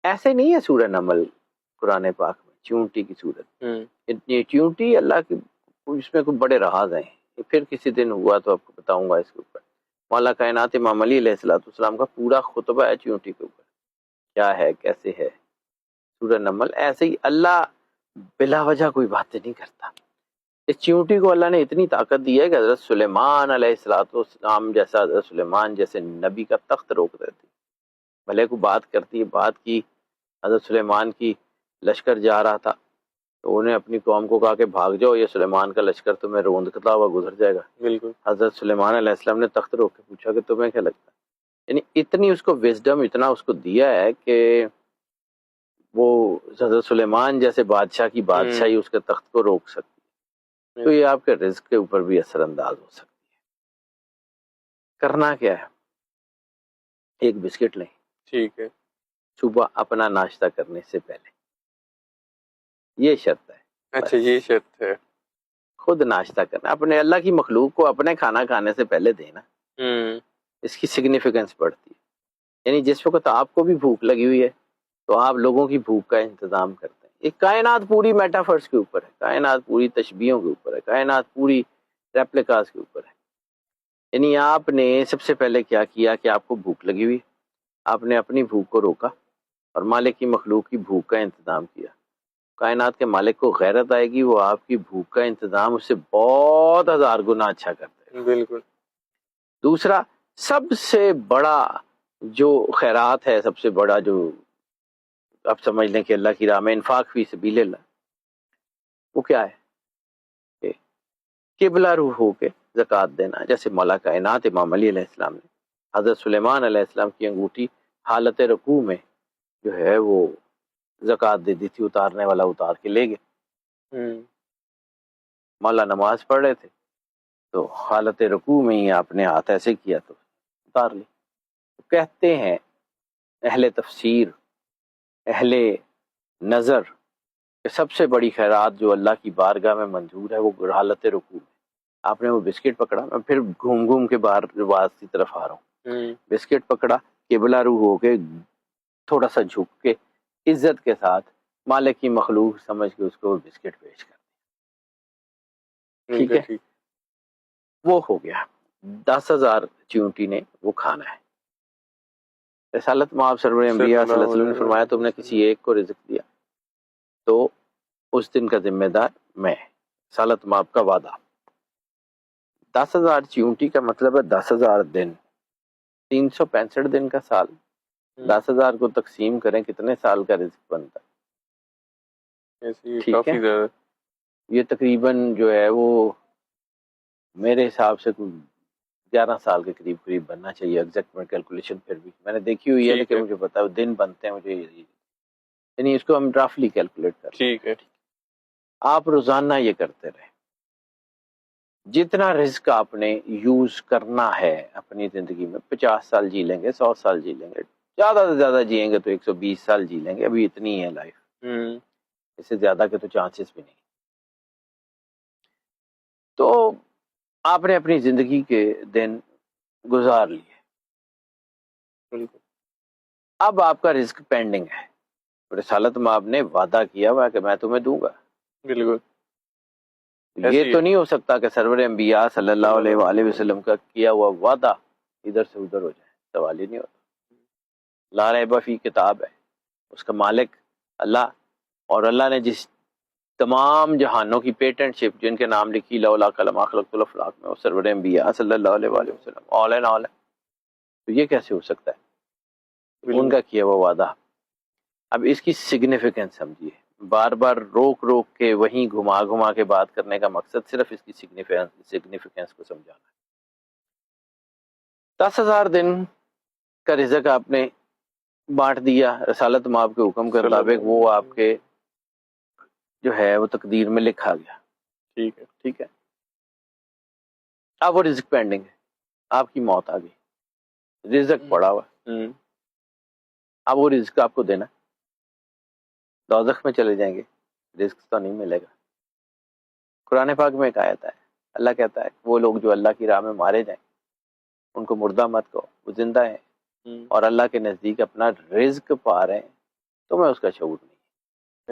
ایسے نہیں ہے سورہ نمل قرآن پاک میں چونٹی کی صورت، یہ چونٹی اللہ کی، اس میں کوئی بڑے راز ہیں، پھر کسی دن ہوا تو آپ کو بتاؤں گا اس کے اوپر۔ مولا کائنات امام علی علیہ السلام کا پورا خطبہ ہے چونٹی کے اوپر، کیا ہے کیسے ہے سورہ نمل۔ ایسے ہی اللہ بلا وجہ کوئی باتیں نہیں کرتا۔ اس چونٹی کو اللہ نے اتنی طاقت دی ہے کہ حضرت سلیمان علیہ السلام جیسا، حضرت سلیمان جیسے نبی کا تخت روک دیتی، بھلے کو بات کرتی ہے۔ بات کی حضرت سلیمان کی، لشکر جا رہا تھا تو انہیں اپنی قوم کو کہا کہ بھاگ جاؤ، یہ سلیمان کا لشکر تمہیں روندتا ہوا گزر جائے گا۔ بالکل حضرت سلیمان علیہ السلام نے تخت روک کے پوچھا کہ تمہیں کیا لگتا ہے؟ یعنی اتنی اس کو وزڈم، اتنا اس کو دیا ہے کہ وہ حضرت سلیمان جیسے بادشاہ کی بادشاہی اس کے تخت کو روک سکتی ہے۔ تو یہ آپ کے رزق کے اوپر بھی اثر انداز ہو سکتی ہے۔ کرنا کیا ہے؟ ایک بسکٹ لیں، ٹھیک ہے، صبح اپنا ناشتہ کرنے سے پہلے، یہ شرط ہے۔ اچھا یہ شرط ہے، خود ناشتہ کرنا، اپنے اللہ کی مخلوق کو اپنے کھانا کھانے سے پہلے دینا، اس کی سگنیفیکنس بڑھتی ہے۔ یعنی جس وقت آپ کو بھی بھوک لگی ہوئی ہے تو آپ لوگوں کی بھوک کا انتظام کرتے ہیں۔ یہ کائنات پوری میٹافرس کے اوپر ہے، کائنات پوری تشبیہوں کے اوپر ہے، کائنات پوری ریپلیکاز کے اوپر ہے۔ یعنی آپ نے سب سے پہلے کیا کیا کہ آپ کو بھوک لگی ہوئی، آپ نے اپنی بھوک کو روکا اور مالک کی مخلوق کی بھوک کا انتظام کیا۔ کائنات کے مالک کو غیرت آئے گی، وہ آپ کی بھوک کا انتظام اس سے بہت ہزار گنا اچھا کرتے ہیں۔ بالکل۔ دوسرا، سب سے بڑا جو خیرات ہے، سب سے بڑا جو آپ سمجھ لیں کہ اللہ کی راہ میں انفاق فی سبیل اللہ، وہ کیا ہے کہ قبلہ روح ہو کے زکوٰۃ دینا۔ جیسے مولا کائنات امام علی علیہ السلام نے حضرت سلیمان علیہ السلام کی انگوٹھی حالت رکوع میں جو ہے وہ زکوٰۃ دے دی تھی، اتارنے والا اتار کے لے گئے۔ مولا نماز پڑھ رہے تھے تو حالت رکوع میں ہی آپ نے ہاتھ ایسے کیا تو اتار لی۔ کہتے ہیں اہل تفسیر، اہل نظر، کہ سب سے بڑی خیرات جو اللہ کی بارگاہ میں منظور ہے وہ حالت رکوع میں۔ آپ نے وہ بسکٹ پکڑا، میں پھر گھوم گھوم کے باہر رواز کی طرف آ رہا ہوں، بسکٹ پکڑا، قبلہ روح ہو کے تھوڑا سا جھک کے عزت کے ساتھ مالک کی مخلوق سمجھ کے اس کو وہ بسکٹ پیش کر دیا، ٹھیک ہے؟ وہ ہو گیا۔ 10,000 چیونٹی نے وہ کھانا ہے۔ رسالت مآب سرور انبیاء صلی اللہ علیہ وسلم نے فرمایا تم نے کسی ایک کو رزق دیا تو اس دن کا ذمہ دار میں، رسالت مآب کا وعدہ۔ 10,000 چیونٹی کا مطلب ہے 10,000 دن، 365 دن کا سال۔ 10,000 کو تقسیم کریں کتنے سال کا رزق بنتا ہے؟ ٹھیک ہے، یہ تقریباً جو ہے وہ میرے حساب سے کوئی 11 سال کے قریب بننا چاہیے۔ ایگزیکٹ میں کیلکولیشن پھر بھی میں نے دیکھی ہوئی ہے لیکن مجھے پتا ہے دن بنتے ہیں مجھے، یعنی اس کو ہم رفلی کیلکولیٹ کرتے ہیں۔ ٹھیک ہے، آپ روزانہ یہ کرتے رہیں، جتنا رزق آپ نے یوز کرنا ہے اپنی زندگی میں، 50 سال جی لیں گے، 100 سال جی لیں گے، زیادہ سے زیادہ جئیں گے تو 120 سال جی لیں گے، ابھی اتنی ہے لائف، اس سے زیادہ کے تو چانسز بھی نہیں۔ تو آپ نے اپنی زندگی کے دن گزار لیے، اب آپ کا رزق پینڈنگ ہے۔ رسالت مآب نے وعدہ کیا ہوا کہ میں تمہیں دوں گا۔ بالکل، یہ تو نہیں ہو سکتا کہ سرور انبیاء صلی اللہ علیہ وآلہ وسلم کا کیا ہوا وعدہ ادھر سے ادھر ہو جائے، سوال ہی نہیں ہوتا۔ لا ریب فی کتاب ہے، اس کا مالک اللہ، اور اللہ نے جس تمام جہانوں کی پیٹنٹ شپ جن کے نام لکھی لولا کلمہ خلقت الافلاق میں، وہ سرور انبیاء صلی اللہ علیہ وآلہ وسلم آل اینڈ آل ہے، تو یہ کیسے ہو سکتا ہے ان کا کیا ہوا وعدہ؟ اب اس کی سگنیفیکنس سمجھیے، بار بار روک روک کے وہیں گھما گھما کے بات کرنے کا مقصد صرف اس کی سگنیفیکنس کو سمجھانا ہے۔ 10,000 دن کا رزق آپ نے بانٹ دیا رسالت مآب کے حکم کے مطابق، وہ آپ کے جو ہے وہ تقدیر میں لکھا گیا، ٹھیک ہے۔ اب وہ رزق پینڈنگ ہے، آپ کی موت آ گئی، رزق پڑا ہوا، اب وہ رزق آپ کو دینا، دوزخ میں چلے جائیں گے، رزق تو نہیں ملے گا۔ قرآن پاک میں ایک آیت ہے، اللہ کہتا ہے وہ لوگ جو اللہ کی راہ میں مارے جائیں ان کو مردہ مت کہو، وہ زندہ ہیں اور اللہ کے نزدیک اپنا رزق پا رہے ہیں، تو میں اس کا شعور نہیں.